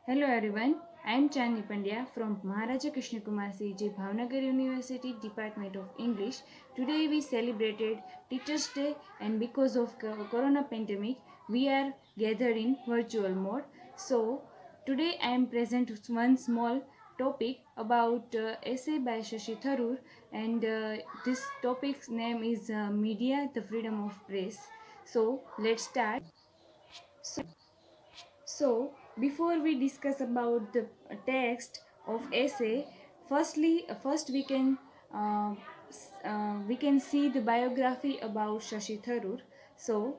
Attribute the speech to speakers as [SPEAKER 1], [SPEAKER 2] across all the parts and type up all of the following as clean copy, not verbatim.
[SPEAKER 1] Hello everyone, I am Chandni Pandya from Maharaja Krishna Kumar CG Bhavnagar University Department of English. Today we celebrated Teachers Day and because of Corona pandemic we are gathered in virtual mode. So today I am present with one small topic about essay by Shashi Tharoor and this topic's name is Media, the Freedom of Press. So let's start. So, so, before we discuss about the text of essay, first we can see the biography about Shashi Tharoor. So,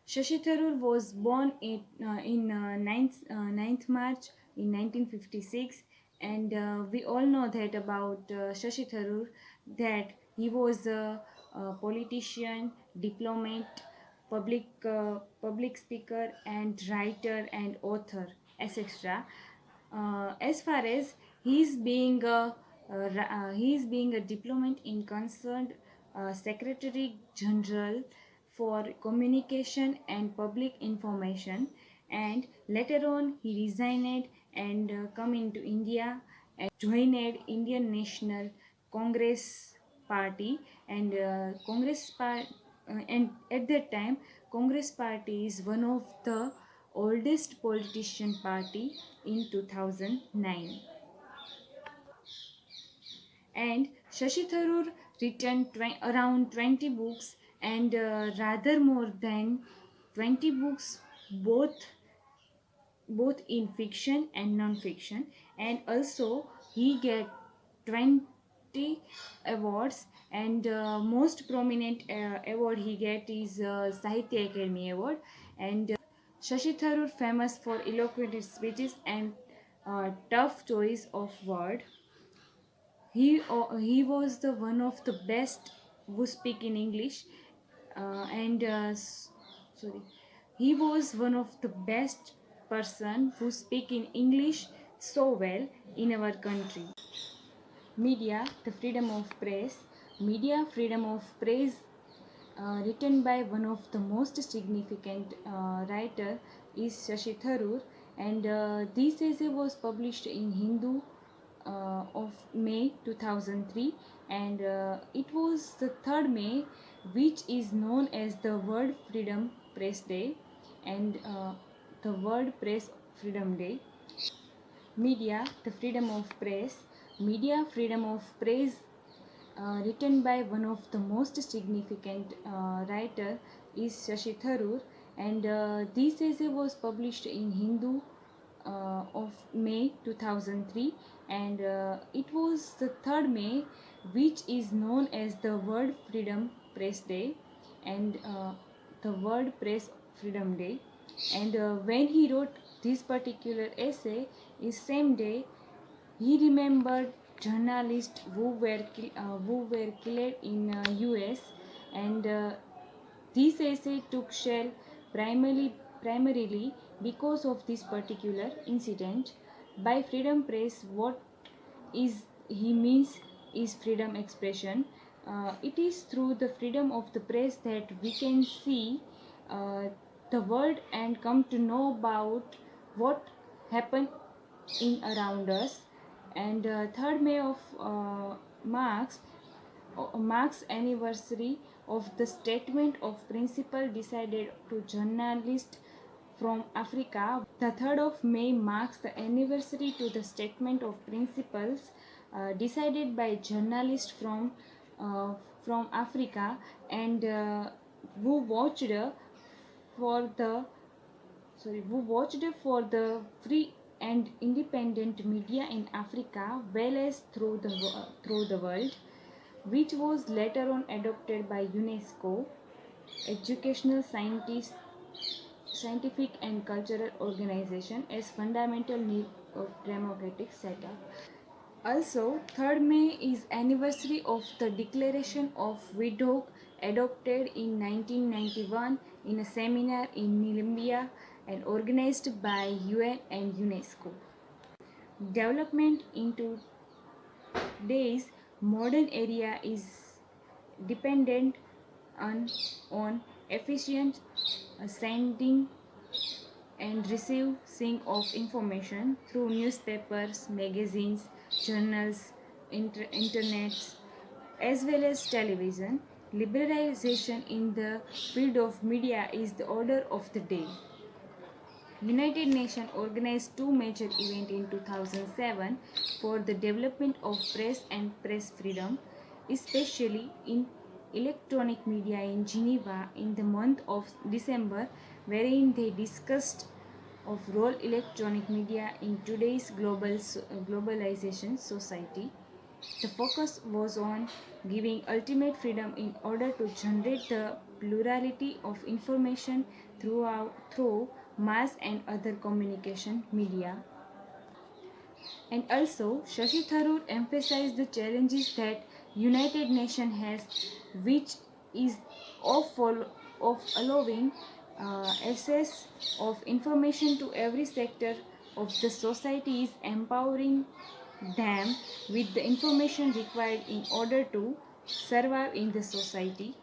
[SPEAKER 1] Shashi Tharoor was born in 9th March in 1956, and we all know that about Shashi Tharoor that he was a politician, diplomat, public speaker, and writer and author, etc. As far as he's being he's being a diplomat in concerned Secretary General for Communication and Public Information, and later on he resigned and come into India and joined Indian National Congress Party and and at that time Congress Party is one of the oldest politician party in 2009. And Shashi Tharoor written around 20 books and rather more than 20 books, both in fiction and non-fiction, and also he get 20 awards, and most prominent award he get is Sahitya Academy Award. And Shashi Tharoor famous for eloquent speeches and tough choice of word. He was the one of the best who speak in English, and sorry, he was one of the best person who speak in English so well in our country. Media, the freedom of press. Media, freedom of press, written by one of the most significant writer is Shashi Tharoor, and this essay was published in Hindu of May 2003, and it was the 3rd May, which is known as the World Freedom Press Day and the World Press Freedom Day. Media, the freedom of press. Media, freedom of press, written by one of the most significant writer is Shashi Tharoor, and this essay was published in Hindu of May 2003, and it was the 3rd May, which is known as the World Freedom Press Day and the World Press Freedom Day. And when he wrote this particular essay, is same day he remembered journalists who were killed in US, and this essay took shell primarily because of this particular incident. By freedom press, what is he means is freedom expression. It is through the freedom of the press that we can see uh, the world and come to know about what happened in around us. And 3rd May of marks anniversary of the statement of principle decided to journalists from Africa. The 3rd of May marks the anniversary to the statement of principles decided by journalists uh, from Africa, and who watched for the who watched for the free and independent media in Africa, well as through the world, which was later on adopted by UNESCO, educational scientific and cultural organization as fundamental need of democratic setup. Also, 3rd May is anniversary of the Declaration of Widowhood adopted in 1991 in a seminar in Namibiya and organized by UN and UNESCO. Development into today's modern area is dependent on efficient sending and receiving of information through newspapers, magazines, journals, internet, as well as television. Liberalization in the field of media is the order of the day. United Nations organized two major events in 2007 for the development of press and press freedom, especially in electronic media in Geneva in the month of December, wherein they discussed of role electronic media in today's globalization society. The focus was on giving ultimate freedom in order to generate the plurality of information through mass and other communication media. And also, Shashi Tharoor emphasized the challenges that United Nations has, which is of allowing access of information to every sector of the society is empowering them with the information required in order to survive in the society.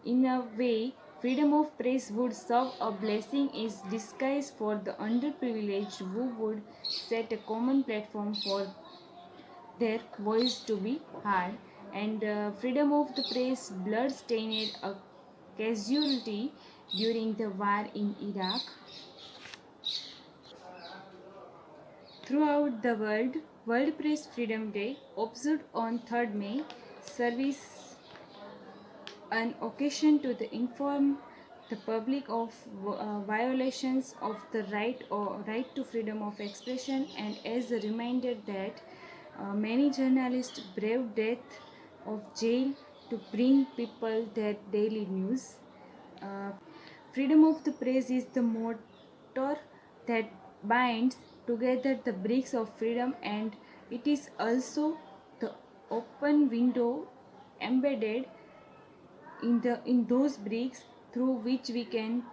[SPEAKER 1] In a way, freedom of press would serve a blessing in disguise for the underprivileged who would set a common platform for their voice to be heard. And freedom of the press blood stained a casualty during the war in Iraq. Throughout the world, World Press Freedom Day, observed on 3rd May, serves an occasion to inform the public of violations of the right to freedom of expression, and as a reminder that many journalists brave death of jail to bring people their daily news. Uh, Freedom of the press is the motor that binds together the bricks of freedom, and it is also the open window embedded in those bricks through which we can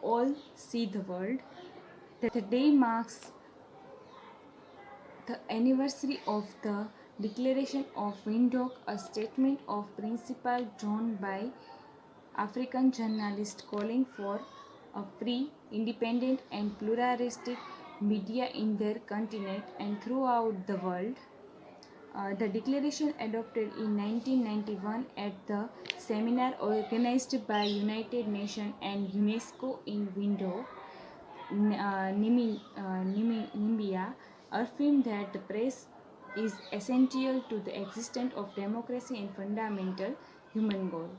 [SPEAKER 1] all see the world. The day marks the anniversary of the Declaration of Windhoek, a statement of principle drawn by African journalists calling for a free, independent, and pluralistic media in their continent and throughout the world. The declaration adopted in 1991 at the seminar organized by United Nations and UNESCO in Windhoek, Namibia, affirmed that the press is essential to the existence of democracy and fundamental human goal.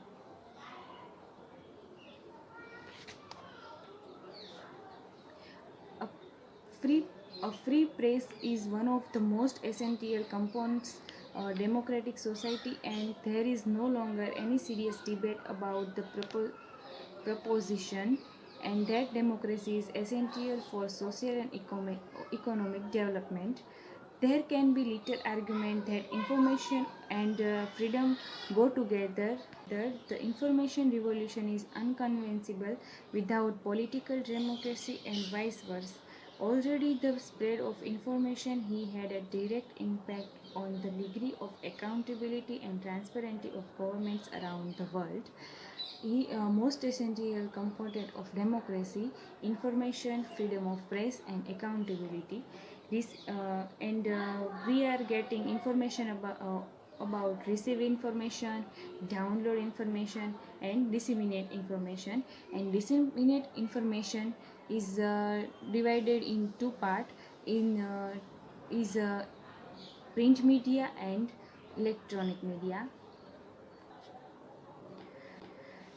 [SPEAKER 1] A free, a free press is one of the most essential components of democratic society, and there is no longer any serious debate about the proposition and that democracy is essential for social and economic development. There can be little argument that information and freedom go together. The information revolution is unconvincible without political democracy and vice versa. Already, the spread of information he had a direct impact on the degree of accountability and transparency of governments around the world. Most essential component of democracy: information, freedom of press, and accountability. And we are getting information about receive information, download information, and disseminate information. And disseminate information is divided in two parts. In is print media and electronic media.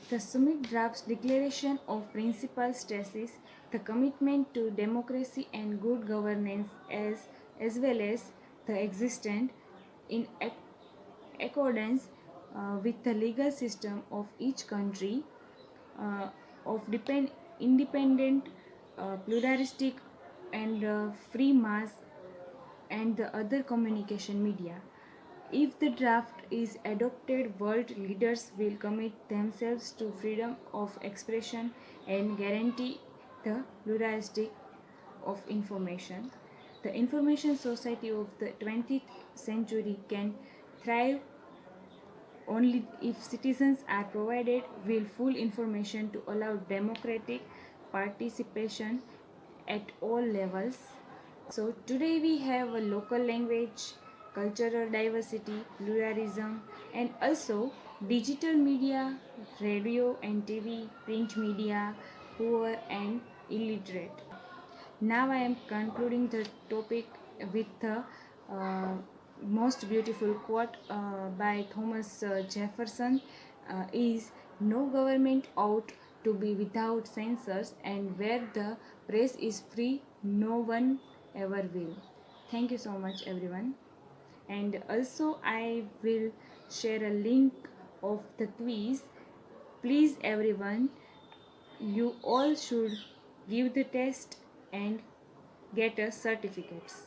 [SPEAKER 1] The summit draft's Declaration of Principles stresses the commitment to democracy and good governance as well as the existence in accordance with the legal system of each country of independent, pluralistic, and free mass and the other communication media. If the draft is adopted, world leaders will commit themselves to freedom of expression and guarantee the pluralistic of information. The information society of the 20th century can thrive only if citizens are provided with full information to allow democratic participation at all levels. So today we have a local language, cultural diversity, pluralism, and also digital media, radio and TV, print media, poor and illiterate. Now I am concluding the topic with the uh, most beautiful quote by Thomas Jefferson is no government ought to be without censors, and where the press is free no one ever will. Thank you so much everyone, and also I will share a link of the quiz. Please everyone, you all should give the test and get us certificates.